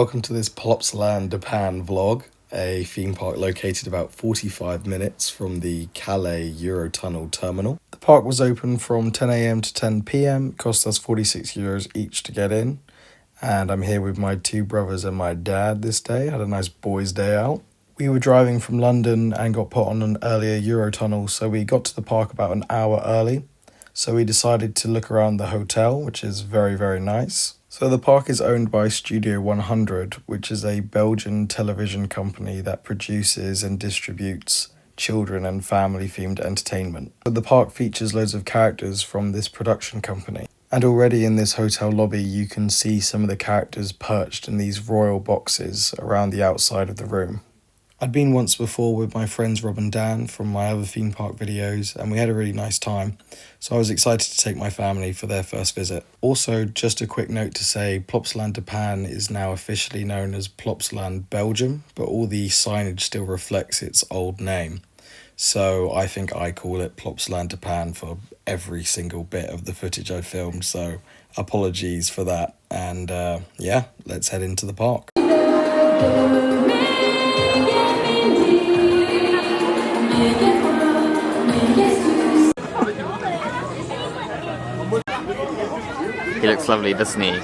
Welcome to this Plopsaland de Panne vlog, a theme park located about 45 minutes from the Calais Eurotunnel terminal. The park was open from 10 AM to 10 PM, cost us €46 each to get in, and I'm here with my two brothers and my dad this day. Had a nice boys' day out. We were driving from London and got put on an earlier Eurotunnel, so we got to the park about an hour early. So we decided to look around the hotel, which is very, very nice. So the park is owned by Studio 100, which is a Belgian television company that produces and distributes children and family-themed entertainment. But the park features loads of characters from this production company. And already in this hotel lobby, you can see some of the characters perched in these royal boxes around the outside of the room. I'd been once before with my friends Rob and Dan from my other theme park videos, and we had a really nice time, so I was excited to take my family for their first visit. Also, just a quick note to say, Plopsaland de Panne is now officially known as Plopsaland Belgium, but all the signage still reflects its old name. So I think I call it Plopsaland de Panne for every single bit of the footage I filmed, so apologies for that. And yeah, let's head into the park. He looks lovely, doesn't he?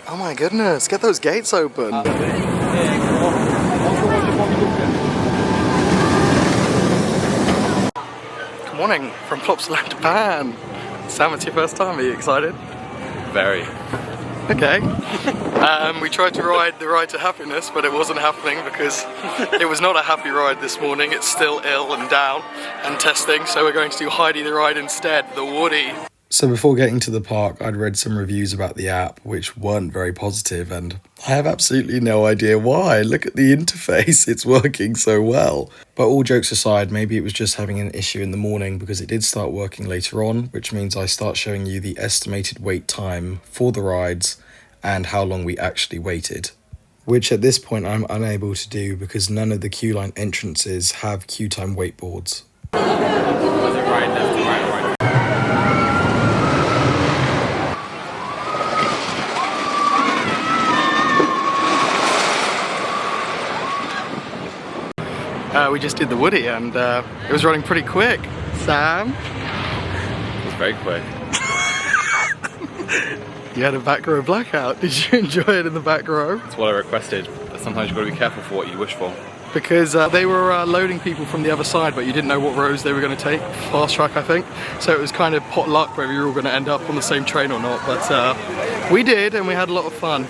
Oh my goodness, get those gates open! Good morning from Plopsaland de Panne. Sam, it's your first time, are you excited? Very. Okay. We tried to ride the ride to happiness, but it wasn't happening because it was not a happy ride this morning. It's still ill and down and testing, so we're going to do Heide the ride instead, the Woody. So before getting to the park, I'd read some reviews about the app, which weren't very positive, and I have absolutely no idea why. Look at the interface, it's working so well. But all jokes aside, maybe it was just having an issue in the morning because it did start working later on, which means I start showing you the estimated wait time for the rides and how long we actually waited. Which at this point I'm unable to do because none of the queue line entrances have queue time wait boards. We just did the Woody and it was running pretty quick. Sam? It was very quick. You had a back row blackout. Did you enjoy it in the back row? That's what I requested, but sometimes you've got to be careful for what you wish for. Because they were loading people from the other side, but you didn't know what rows they were going to take. Fast track, I think. So it was kind of pot luck whether you were all going to end up on the same train or not. But we did, and we had a lot of fun.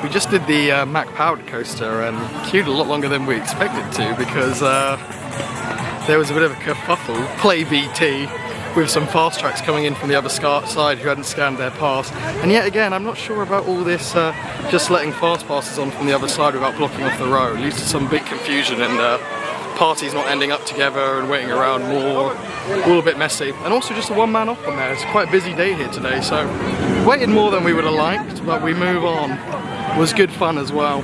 We just did the Mac powered coaster and queued a lot longer than we expected to because there was a bit of a kerfuffle. Play VT with some fast tracks coming in from the other side who hadn't scanned their pass. And yet again, I'm not sure about all this just letting fast passes on from the other side without blocking off the road. It leads to some big confusion and parties not ending up together and waiting around more. All a bit messy. And also just a one-man op on there. It's quite a busy day here today, so waited more than we would have liked, but we move on. Was good fun as well,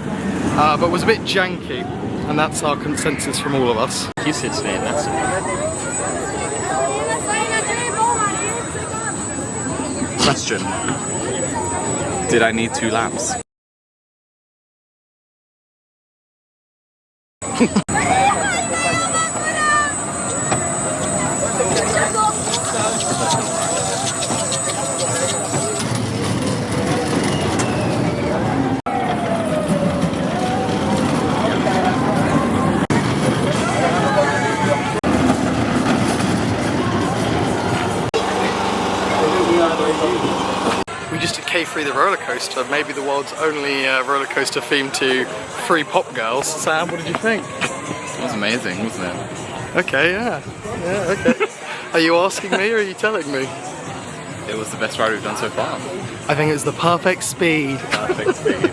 but was a bit janky, and that's our consensus from all of us. You sit today, that's it. Question. Did I need 2 laps? We just did K3 the roller coaster, maybe the world's only roller coaster themed to 3 pop girls. Sam, what did you think? It was amazing, wasn't it? Okay, yeah. Yeah, okay. Are you asking me or are you telling me? It was the best ride we've done so far. I think it's the perfect speed. Perfect speed.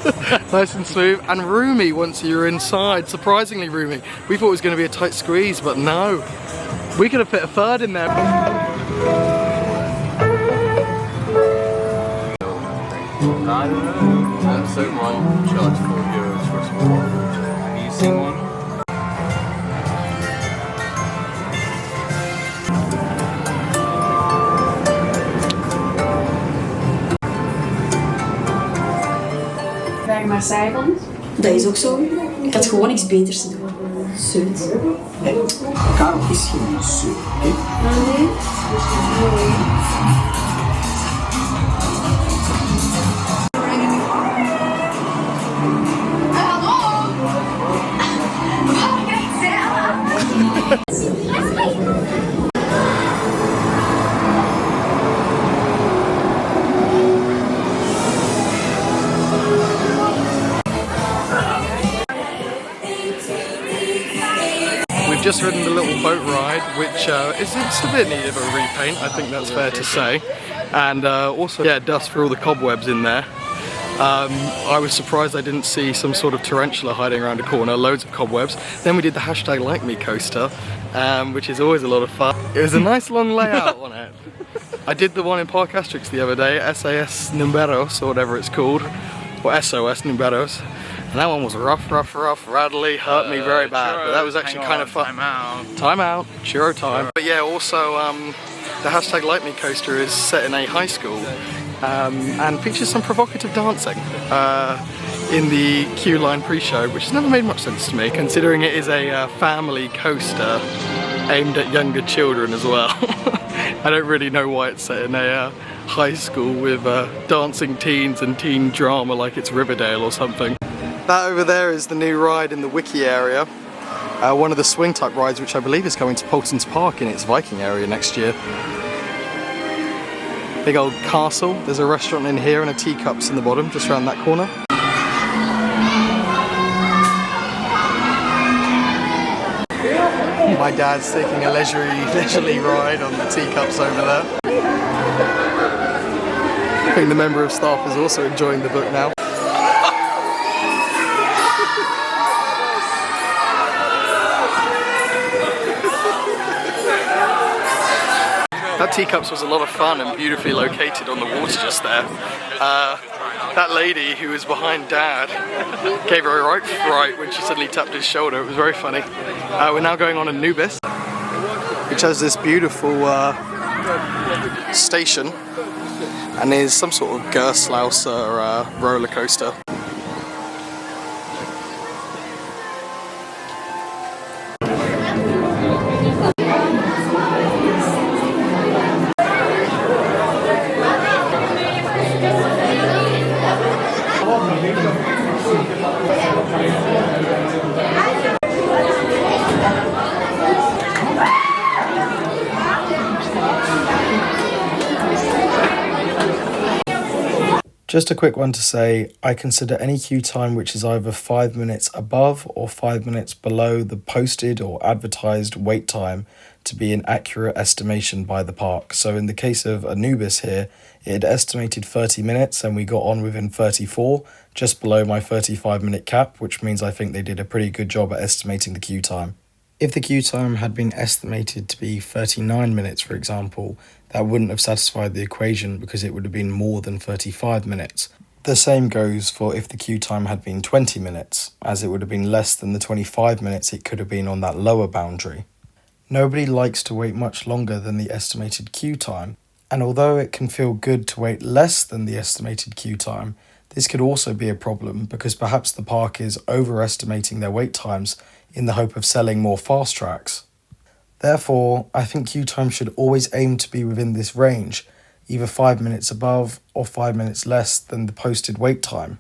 Nice and smooth and roomy once you're inside. Surprisingly roomy. We thought it was going to be a tight squeeze, but no. We could have fit a third in there. I don't know. Someone charged €4 for a small one. Have you seen one? Wij maar zijband. Dat is ook zo. Ik had gewoon niks beters te doen. Zoet. Karel is geen zoet. Nee. We've just ridden the little boat ride, which is a bit in need of a repaint, I think that's fair to say. And also, yeah, dust for all the cobwebs in there. I was surprised I didn't see some sort of tarantula hiding around a corner, loads of cobwebs. Then we did the hashtag Like Me coaster, which is always a lot of fun. It was a nice long layout on it. I did the one in Park Asterix the other day, SAS Números or whatever it's called, or SOS Números. And that one was rough, rattly, hurt me very bad. But that was actually kind of fun. Time out. Time out, churro time. But yeah, also the hashtag Like Me coaster is set in a high school and features some provocative dancing in the queue line pre-show, which has never made much sense to me, considering it is a family coaster aimed at younger children as well. I don't really know why it's set in a high school with dancing teens and teen drama like it's Riverdale or something. That over there is the new ride in the Wiki area. One of the swing type rides, which I believe is coming to Paulson's Park in its Viking area next year. Big old castle. There's a restaurant in here and a Teacups in the bottom, just around that corner. My dad's taking a leisurely ride on the Teacups over there. I think the member of staff is also enjoying the book now. That Teacups was a lot of fun and beautifully located on the water just there. That lady who was behind Dad gave her a right fright when she suddenly tapped his shoulder. It was very funny. We're now going on Anubis, which has this beautiful station and is some sort of Gerstlauser roller coaster. Just a quick one to say, I consider any queue time which is either 5 minutes above or 5 minutes below the posted or advertised wait time to be an accurate estimation by the park. So in the case of Anubis here, it had estimated 30 minutes and we got on within 34, just below my 35-minute cap, which means I think they did a pretty good job at estimating the queue time. If the queue time had been estimated to be 39 minutes, for example, that wouldn't have satisfied the equation because it would have been more than 35 minutes. The same goes for if the queue time had been 20 minutes, as it would have been less than the 25 minutes it could have been on that lower boundary. Nobody likes to wait much longer than the estimated queue time, and although it can feel good to wait less than the estimated queue time, this could also be a problem because perhaps the park is overestimating their wait times in the hope of selling more fast tracks. Therefore, I think queue time should always aim to be within this range, either 5 minutes above or 5 minutes less than the posted wait time.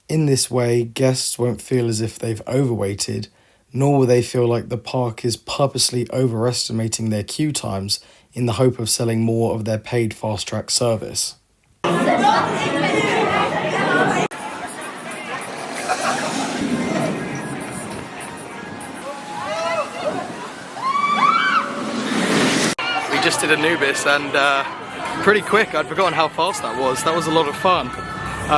In this way, guests won't feel as if they've overwaited, nor will they feel like the park is purposely overestimating their queue times in the hope of selling more of their paid fast track service. We just did Anubis and pretty quick. I'd forgotten how fast that was. That was a lot of fun.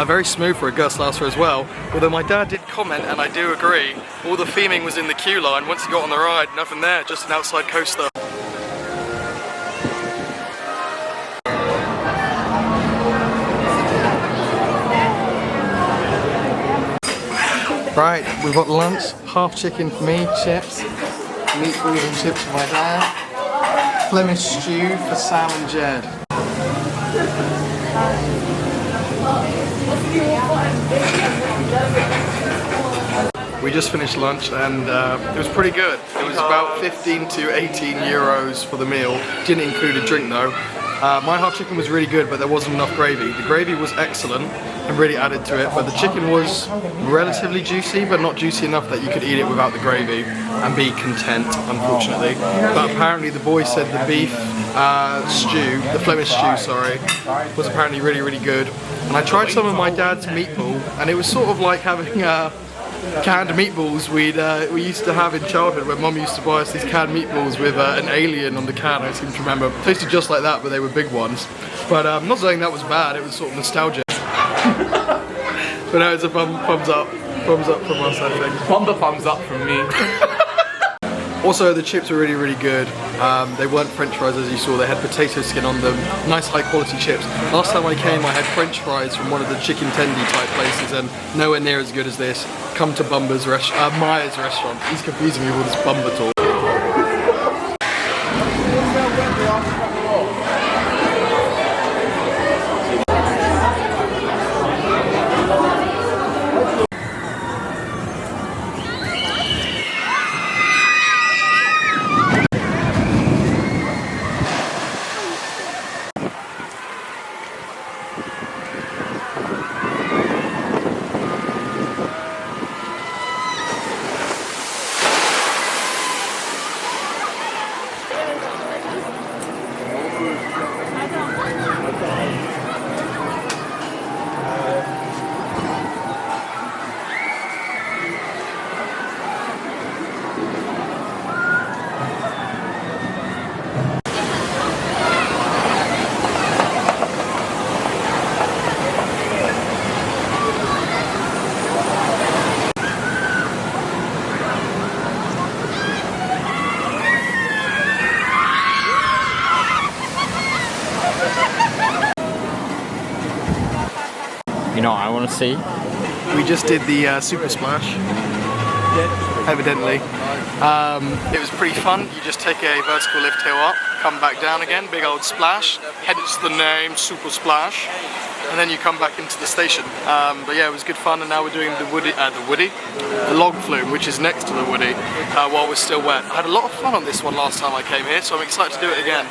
Very smooth for a Gerstlauser as well. Although my dad did comment, and I do agree, all the theming was in the queue line. Once you got on the ride, nothing there, just an outside coaster. Right, we've got lunch, half chicken for me, chips, meatballs and chips for my dad, Flemish stew for Sam and Jed. We just finished lunch and it was pretty good. It was about 15 to 18 euros for the meal. Didn't include a drink though. My half chicken was really good, but there wasn't enough gravy. The gravy was excellent and really added to it, but the chicken was relatively juicy, but not juicy enough that you could eat it without the gravy and be content, unfortunately. But apparently the boy said the beef stew, the Flemish stew, sorry, was apparently really, really good. And I tried some of my dad's meatball, and it was sort of like having canned meatballs we used to have in childhood, where Mum used to buy us these canned meatballs with an alien on the can, I seem to remember. Tasted just like that, but they were big ones. But I'm not saying that was bad, it was sort of nostalgia. But no, it's a thumbs up from us, I think. Thumbs up from me. Also, the chips were really, really good. They weren't French fries as you saw, they had potato skin on them. Nice high quality chips. Last time I came I had French fries from one of the chicken tendy type places and nowhere near as good as this. Come to Myers restaurant. He's confusing me with all this Bumba talk. You know what I want to see? We just did the super splash, evidently. It was pretty fun. You just take a vertical lift hill up, come back down again, big old splash, hence the name Super Splash, and then you come back into the station. But yeah, it was good fun, and now we're doing the log flume, which is next to the woody, while we're still wet. I had a lot of fun on this one last time I came here, so I'm excited to do it again.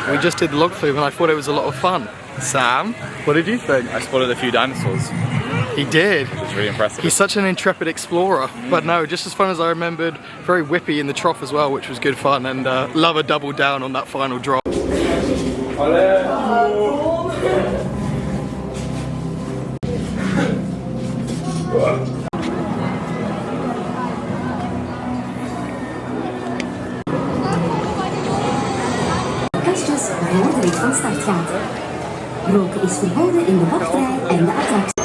We just did the log flume and I thought it was a lot of fun. Sam, what did you think? I spotted a few dinosaurs. He did. It was really impressive. He's such an intrepid explorer. But no, just as fun as I remembered. Very whippy in the trough as well, which was good fun. And love a double down on that final drop. Kastjes voor de rit van start gaat. Roken is verboden in de wachtrij en de attractie.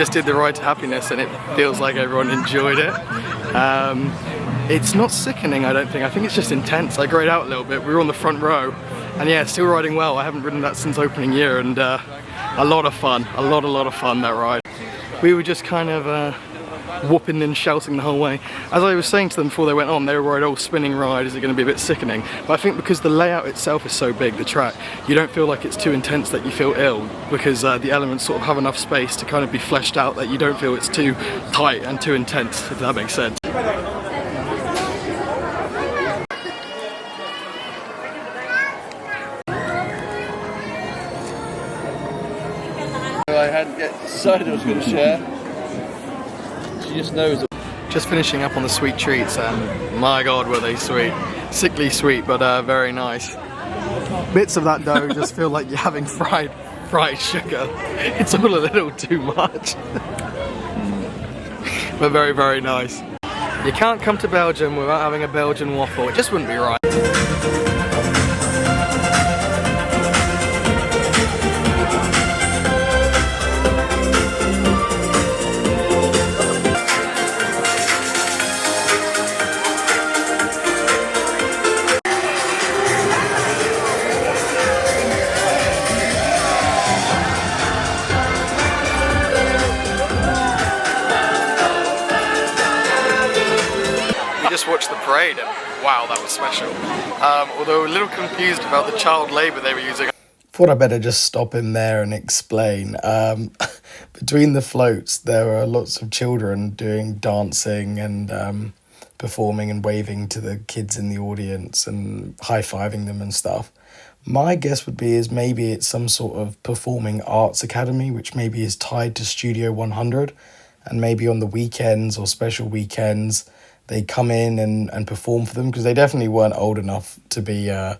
just did the Ride to Happiness and it feels like everyone enjoyed it. It's not sickening, I don't think. I think it's just intense. I grayed out a little bit. We were on the front row and yeah, still riding well. I haven't ridden that since opening year, and a lot of fun. A lot of fun, that ride. We were just kind of whooping and shouting the whole way. As I was saying to them before they went on, they were worried, oh, spinning ride, is it going to be a bit sickening? But I think because the layout itself is so big, the track, you don't feel like it's too intense that you feel ill, because the elements sort of have enough space to kind of be fleshed out that you don't feel it's too tight and too intense, if that makes sense. I hadn't decided I was going to share. She just knows. Just finishing up on the sweet treats, and my god were they sweet. Sickly sweet, but very nice. Bits of that dough just feel like you're having fried sugar. It's all a little too much. But very nice. You can't come to Belgium without having a Belgian waffle. It just wouldn't be right. Just watched the parade and wow, that was special. Although a little confused about the child labour they were using. Thought I'd better just stop in there and explain. Between the floats there were lots of children doing dancing and performing and waving to the kids in the audience and high-fiving them and stuff. My guess would be is maybe it's some sort of performing arts academy which maybe is tied to Studio 100, and maybe on the weekends or special weekends they come in and perform for them, because they definitely weren't old enough to be the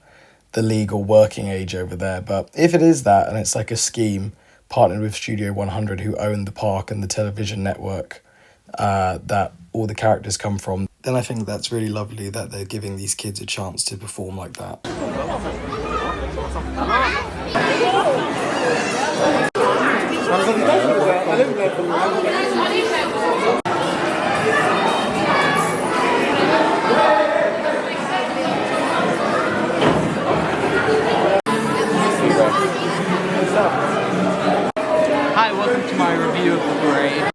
legal working age over there. But if it is that, and it's like a scheme partnered with Studio 100, who own the park and the television network that all the characters come from, then I think that's really lovely that they're giving these kids a chance to perform like that. Hi, welcome to my review of the parade.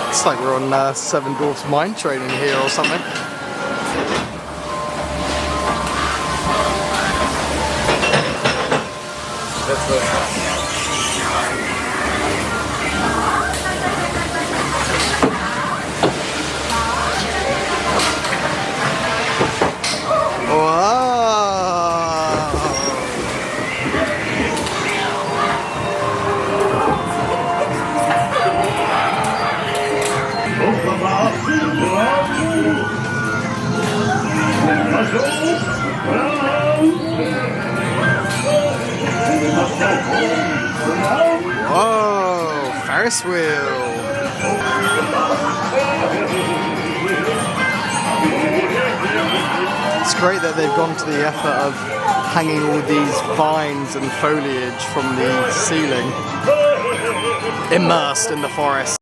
It's like we're on Seven Dwarfs mine training here or something. Whoa, Ferris wheel. It's great that they've gone to the effort of hanging all these vines and foliage from the ceiling, immersed in the forest.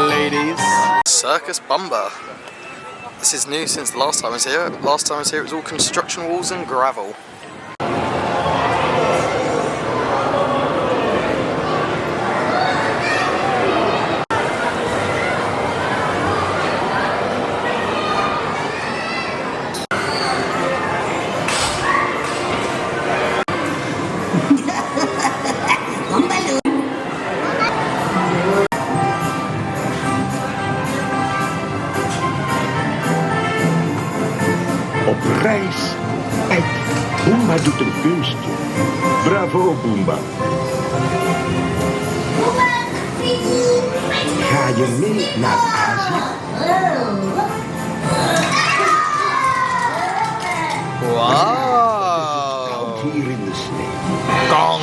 Ladies. Circus Bumper. This is new since the last time I was here. Last time I was here it was all construction walls and gravel. Reis. Kijk, Boomba doet een kunstje. Bravo, Boomba. je mee naar Azië? Wow! Hier in de sneeuw. Gong!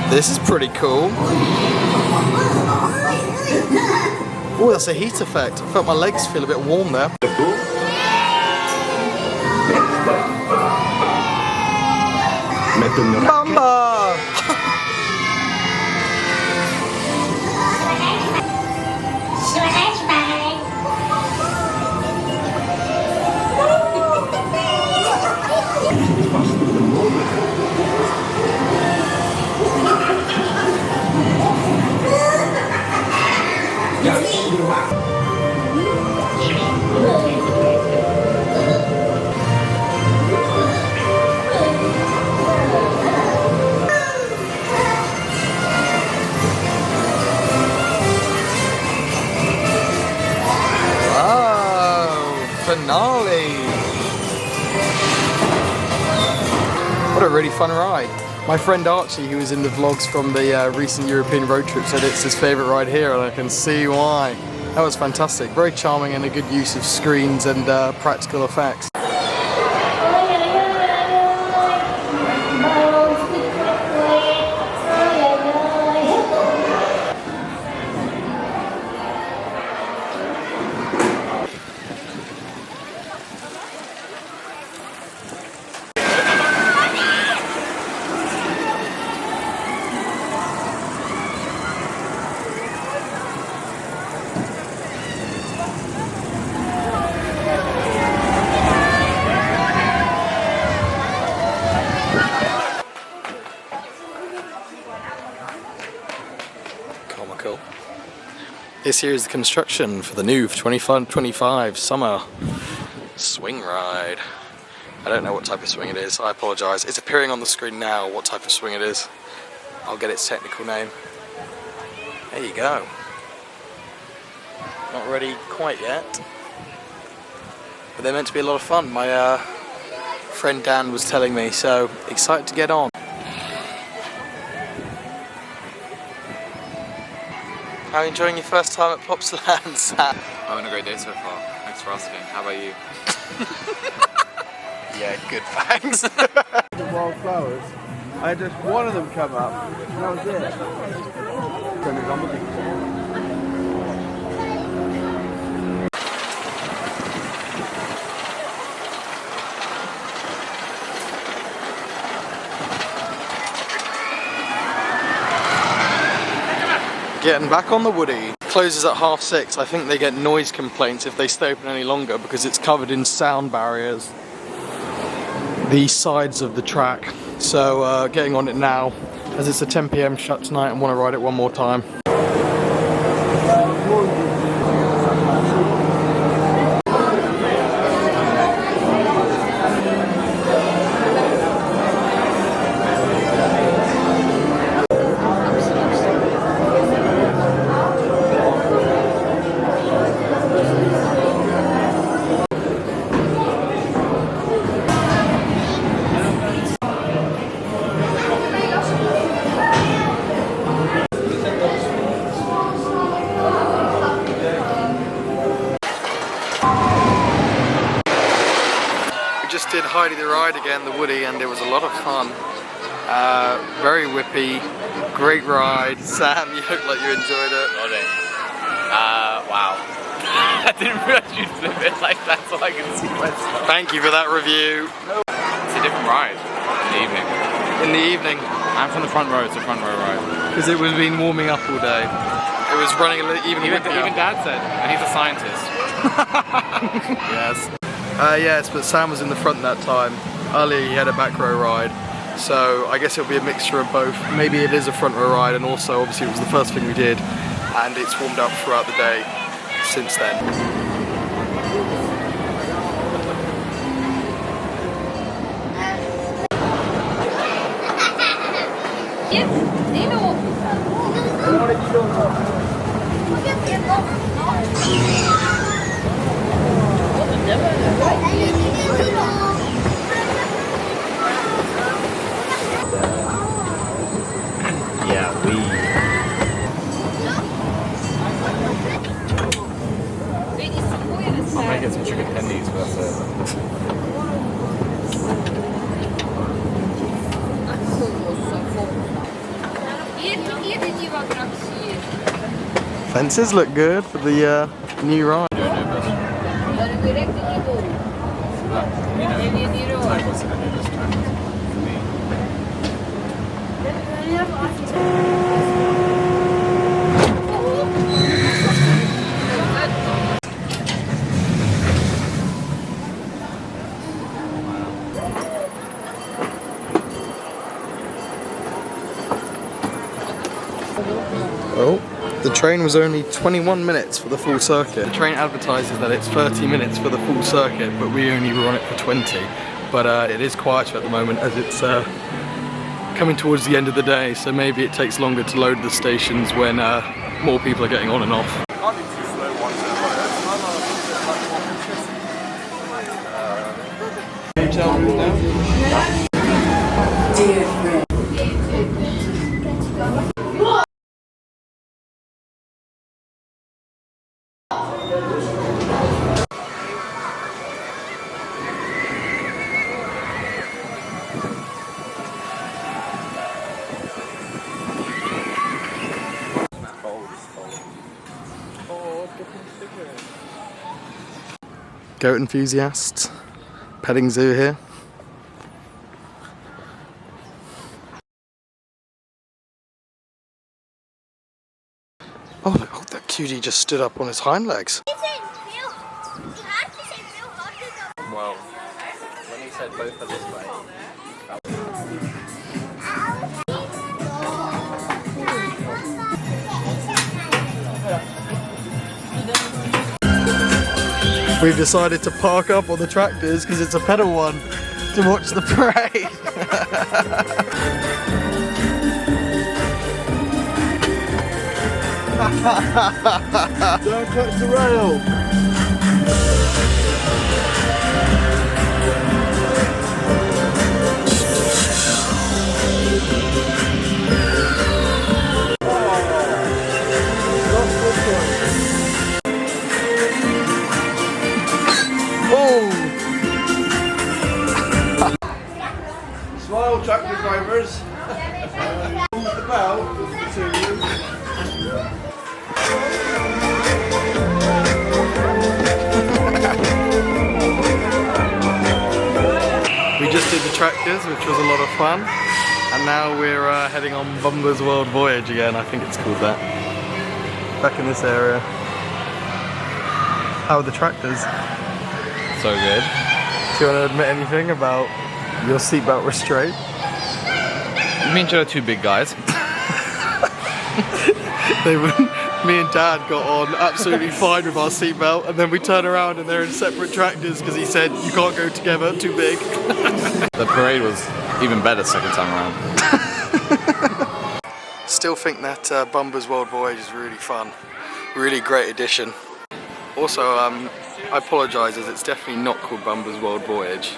This is pretty cool. Oh, that's a heat effect. I felt my legs feel a bit warm there. Met een raket. Mamba! Vast op de motor. Juist onder water. Finale! What a really fun ride. My friend Archie, who was in the vlogs from the recent European road trip, said it's his favourite ride here, and I can see why. That was fantastic. Very charming and a good use of screens and practical effects. Comical. This here is the construction for the new 25 summer swing ride. I don't know what type of swing it is, I apologise. It's appearing on the screen now what type of swing it is. I'll get its technical name. There you go. Not ready quite yet, but they're meant to be a lot of fun. My friend Dan was telling me, so excited to get on. How are you enjoying your first time at Plopsaland, Sam? Having a great day so far. Thanks for asking. How about you? Yeah, good, thanks. The wildflowers. I had just one of them come up. And that was it. Getting back on the Woody. Closes at 6:30. I think they get noise complaints if they stay open any longer because it's covered in sound barriers. The sides of the track. So getting on it now as it's a 10 PM shut tonight and want to ride it one more time. Just did Heide the ride again, the Woody, and it was a lot of fun. Very whippy, great ride. Sam, you look like you enjoyed it. Nodding. Wow. I didn't realise you'd flip it like that so I can see myself. Thank you for that review. It's a different ride in the evening. In the evening, I'm from the front row, it's a front row ride. because it was been warming up all day. It was running a little, even Dad said, and he's a scientist. Yes. Yes, but Sam was in the front that time. Earlier he had a back row ride, so I guess it'll be a mixture of both. Maybe it is a front row ride, and also obviously it was the first thing we did, and it's warmed up throughout the day since then. I'm gonna get some chicken tendies, but that's it. Fences look good for the new ride. Oh, the train was only 21 minutes for the full circuit. The train advertises that it's 30 minutes for the full circuit, but we only were on it for 20. But it is quieter at the moment as it's coming towards the end of the day, so maybe it takes longer to load the stations when more people are getting on and off. Hotel room now? Dear friend. Goat enthusiasts, petting zoo here. Oh, that cutie just stood up on his hind legs. Well, when he said both are this way. We've decided to park up on the tractors because it's a pedal one to watch the parade. Don't touch the rail! Smile, tractor drivers. Hold the bell to you. We just did the tractors, which was a lot of fun, and now we're heading on Bumba's World Voyage again. I think it's called that. Back in this area. How are the tractors? So good. Do you want to admit anything about your seatbelt restraint? You mean you're two big guys? Me and Dad got on absolutely fine with our seatbelt, and then we turn around and they're in separate tractors because he said you can't go together, too big. The parade was even better second time around. Still think that Bumba's World Voyage is really fun. Really great addition. Also, I apologise as it's definitely not called Bumba's World Voyage.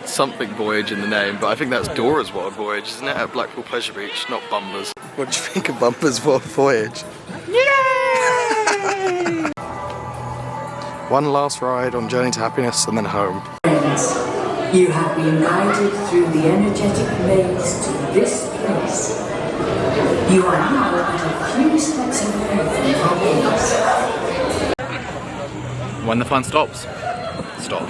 Something voyage in the name, but I think that's Dora's World Voyage, isn't it? At Blackpool Pleasure Beach, not Bumba's. What do you think of Bumba's World Voyage? Yay! One last ride on Journey to Happiness and then home. Friends, you have been guided through the energetic maze to this place. You are now at a few steps away from happiness. When the fun stops, stop.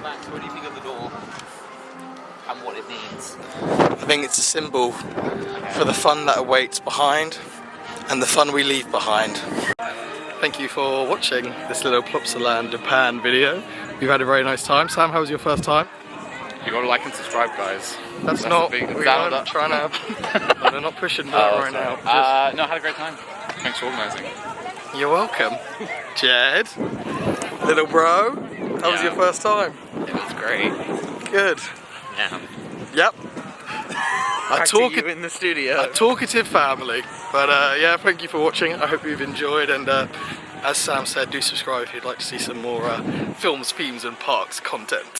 Max, what do you think of the door and what it means? I think it's a symbol for the fun that awaits behind and the fun we leave behind. Thank you for watching this little Plopsaland de Panne video. We've had a very nice time. Sam, how was your first time? You gotta like and subscribe, guys. That's not, big, we aren't trying to, we're not pushing that right now. No, I had a great time. Thanks for organising. You're welcome. Jed. Little bro, how was your first time? It was great. Good. Yeah. Yep. Back to you in the studio. A talkative family. But yeah, thank you for watching. I hope you've enjoyed, and as Sam said, do subscribe if you'd like to see some more films, themes and parks content.